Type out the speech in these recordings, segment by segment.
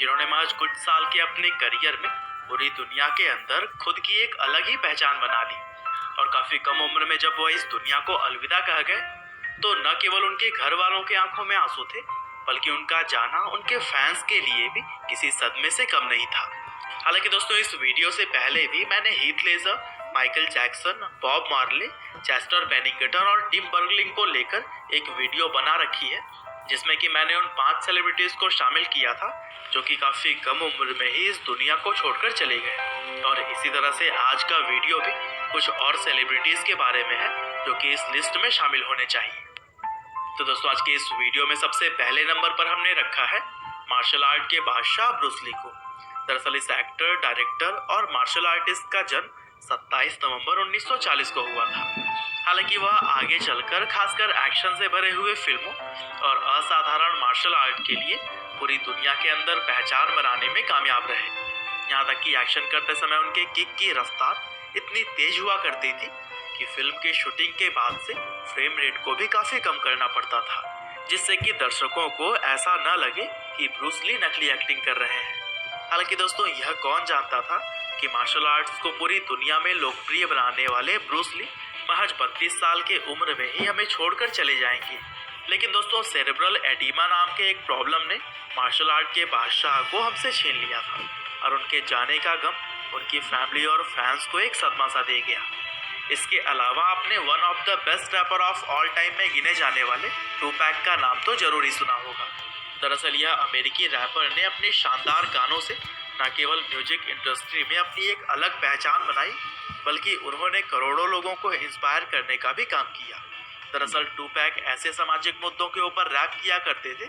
जिन्होंने महज कुछ साल के अपने करियर में पूरी दुनिया के अंदर खुद की एक अलग ही पहचान बना ली। और काफी कम उम्र में जब वो इस दुनिया को अलविदा कह गए तो न केवल उनके घर वालों की आंखों में आंसू थे, बल्कि उनका जाना उनके फैंस के लिए भी किसी सदमे से कम नहीं था। हालांकि दोस्तों, इस वीडियो से पहले भी मैंने Heath Ledger, Michael Jackson, Bob Marley, Chester Bennington और टिम बर्गलिंग को लेकर एक वीडियो बना रखी है, जिसमें कि मैंने उन 5 सेलिब्रिटीज को शामिल किया था जो कि काफी कम उम्र में ही इस दुनिया को छोड़कर चले गए। और इसी तरह से आज का वीडियो भी कुछ और सेलिब्रिटीज के बारे में है जो कि इस लिस्ट में शामिल होने चाहिए। तो दोस्तों, आज के इस वीडियो में सबसे पहले नंबर पर हमने रखा है मार्शल आर्ट के बादशाह ब्रूस ली को। दरअसल इस एक्टर, डायरेक्टर और मार्शल आर्टिस्ट का जन्म 27 नवंबर 1940 को हुआ था। हालांकि वह आगे चलकर खासकर एक्शन से भरे हुए फिल्मों और असाधारण मार्शल आर्ट के लिए पूरी दुनिया के अंदर पहचान बनाने में कामयाब रहे। यहाँ तक कि एक्शन करते समय उनके किक की रफ्तार इतनी तेज हुआ करती थी कि फिल्म की शूटिंग के बाद से फ्रेम रेट को भी काफी कम करना पड़ता था, जिससे कि दर्शकों को ऐसा न लगे कि ब्रूस ली नकली एक्टिंग कर रहे हैं। हालांकि दोस्तों, यह कौन जानता था कि मार्शल आर्ट्स को पूरी दुनिया में लोकप्रिय बनाने वाले ब्रूस ली महज 32 साल के उम्र में ही हमें छोड़कर चले जाएंगे। लेकिन दोस्तों, सेरेब्रल एडीमा नाम के एक प्रॉब्लम ने मार्शल आर्ट के बादशाह को हमसे छीन लिया था और उनके जाने का गम उनकी फैमिली और फैंस को एक सदमा सा दे गया। इसके अलावा आपने one of the best rapper of all time में गिने जाने वाले टूपैक का नाम तो जरूर ही सुना होगा। दरअसल यह अमेरिकी रैपर ने अपने शानदार गानों से न केवल म्यूजिक इंडस्ट्री में अपनी एक अलग पहचान बनाई, बल्कि उन्होंने करोड़ों लोगों को इंस्पायर करने का भी काम किया। दरअसल टूपैक ऐसे सामाजिक मुद्दों के ऊपर रैप किया करते थे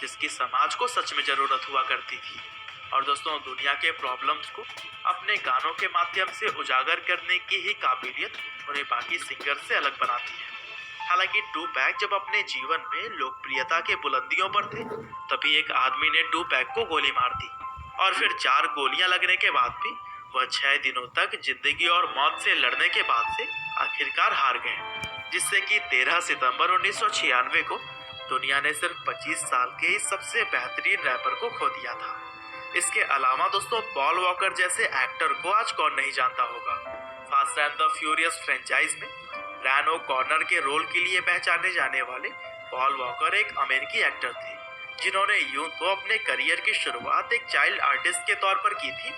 जिसकी समाज को सच में जरूरत हुआ करती थी। और दोस्तों, दुनिया के प्रॉब्लम्स को अपने गानों के माध्यम से उजागर करने की ही काबिलियत उन्हें बाकी सिंगर से अलग बनाती है। हालांकि टूपैक जब अपने जीवन में लोकप्रियता के बुलंदियों पर थे, तभी एक आदमी ने टूपैक को गोली मार दी और फिर 4 गोलियां लगने के बाद भी वह 6 दिनों तक जिंदगी और मौत से लड़ने के बाद से आखिरकार हार गए, जिससे कि 13 सितंबर 1996 को दुनिया ने सिर्फ 25 साल के इस सबसे बेहतरीन रैपर को खो दिया था। इसके अलावा दोस्तों, पॉल वॉकर जैसे एक्टर को आज कौन नहीं जानता होगा। Fast and the furious franchise में रैन ओ कॉर्नर के रोल के लिए पहचाने जाने वाले पॉल वॉकर एक अमेरिकी एक्टर थे, जिन्होंने यूं तो अपने करियर की शुरुआत एक चाइल्ड आर्टिस्ट के तौर पर की थी,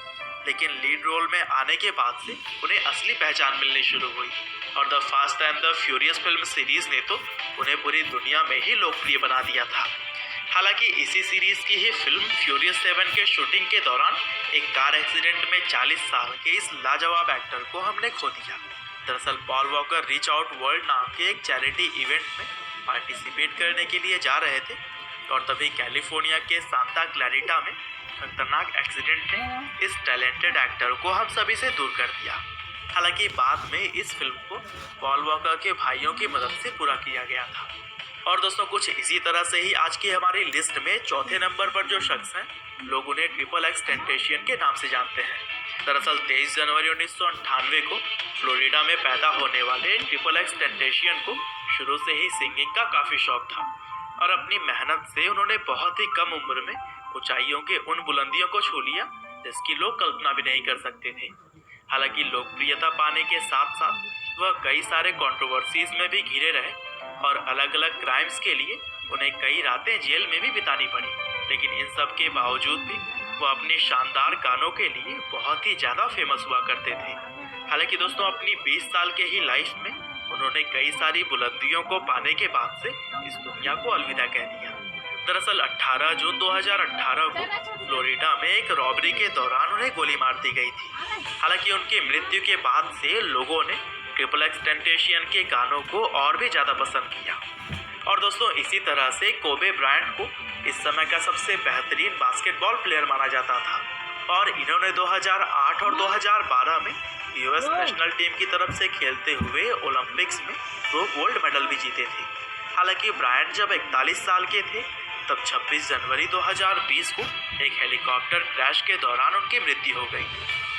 लेकिन लीड रोल में आने के बाद से उन्हें असली पहचान मिलनी शुरू हुई और the fast and the furious film series ने तो उन्हें पूरी दुनिया में ही लोकप्रिय बना दिया था। हालांकि इसी सीरीज की ही फिल्म फ्यूरियस 7 के शूटिंग के दौरान एक कार एक्सीडेंट में 40 साल के इस लाजवाब एक्टर को हमने खो दिया। दरअसल Paul walker reach out world नाम के एक चैरिटी इवेंट में पार्टिसिपेट करने के लिए जा रहे थे और तभी कैलिफोर्निया के सांता क्लैरिटा में खतरनाक एक्सीडेंट ने इस टैलेंटेड एक्टर को हम सभी से दूर कर दिया। हालांकि बाद में इस फिल्म को पॉल वॉकर के भाइयों की मदद से पूरा किया गया था। और दोस्तों, कुछ इसी तरह से ही आज की हमारी लिस्ट में चौथे नंबर पर जो शख्स हैं, लोग उन्हें ट्रिपल एक्स टेंटेशियन के नाम से जानते हैं। दरअसल 23 जनवरी 1998 को फ्लोरिडा में पैदा होने वाले ट्रिपल एक्स टेंटेशियन को शुरू से ही सिंगिंग का काफी शौक था और अपनी मेहनत से उन्होंने बहुत ही कम उम्र में ऊंचाइयों के उन बुलंदियों को छू लिया जिसकी लोग कल्पना भी नहीं कर सकते थे। हालांकि लोकप्रियता पाने के साथ साथ वह कई सारे कंट्रोवर्सीज में भी घिरे रहे और अलग अलग क्राइम्स के लिए उन्हें कई रातें जेल में भी बितानी पड़ी, लेकिन इन सब के बावजूद भी वह अपने शानदार गानों के लिए बहुत ही ज़्यादा फेमस हुआ करते थे। हालांकि दोस्तों, अपनी 20 साल के ही लाइफ में उन्होंने कई सारी बुलंदियों को पाने के बाद से इस दुनिया को अलविदा कह दिया। दरअसल 18 जून 2018 को फ्लोरिडा में एक रॉबरी के दौरान उन्हें गोली मार दी गई थी। हालांकि उनकी मृत्यु के बाद से लोगों ने ट्रिपल एक्स टेंटेशियन के गानों को और भी ज़्यादा पसंद किया। और दोस्तों, इसी तरह से कोबे ब्रायंट को इस समय का सबसे बेहतरीन बास्केटबॉल प्लेयर माना जाता था और इन्होंने 2008 और 2012 में यूएस नेशनल टीम की तरफ से खेलते हुए ओलंपिक्स में 2 गोल्ड मेडल भी जीते थे। हालांकि ब्रायंट जब 41 साल के थे, तब 26 जनवरी 2020 को एक हेलीकॉप्टर क्रैश के दौरान उनकी मृत्यु हो गई।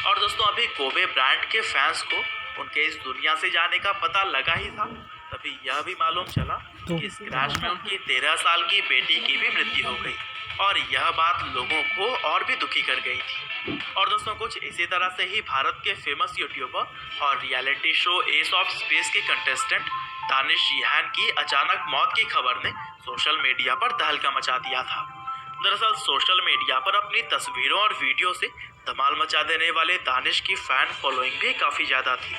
और दोस्तों, अभी कोबे ब्रायंट के फैंस को उनके इस दुनिया से जाने का पता लगा ही था, तभी यह भी मालूम चला कि इस क्रैश में उनकी 13 साल की बेटी की भी मृत्यु हो गई। और यह बात लोगों को और भी दुखी कर गई थी। और दोस्तों कुछ इसी तरह से ही भारत के फेमस यूट्यूबर और reality show S of space के कंटेस्टेंट दानिश जिहान की अचानक मौत की खबर ने सोशल मीडिया पर तहलका मचा दिया था। दरअसल सोशल मीडिया पर अपनी तस्वीरों और वीडियो से धमाल मचा देने वाले दानिश की फैन फॉलोइंग भी काफ़ी ज़्यादा थी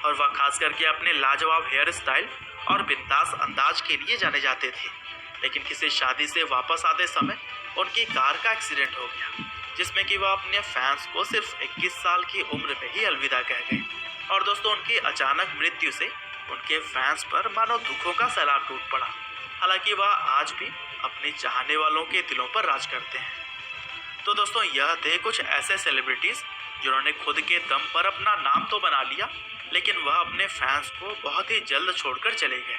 और वह खास करके अपने लाजवाब हेयर स्टाइल और बिंदास अंदाज के लिए जाने जाते थे। लेकिन किसी शादी से वापस आते समय उनकी कार का एक्सीडेंट हो गया, जिसमें कि वह अपने फैंस को सिर्फ 21 साल की उम्र में ही अलविदा कह गए। और दोस्तों उनकी अचानक मृत्यु से उनके फैंस पर मानो दुखों का सैलाब टूट पड़ा। हालांकि वह आज भी अपने चाहने वालों के दिलों पर राज करते हैं। तो दोस्तों यह थे कुछ ऐसे सेलिब्रिटीज जिन्होंने खुद के दम पर अपना नाम तो बना लिया, लेकिन वह अपने फैंस को बहुत ही जल्द छोड़कर चले गए।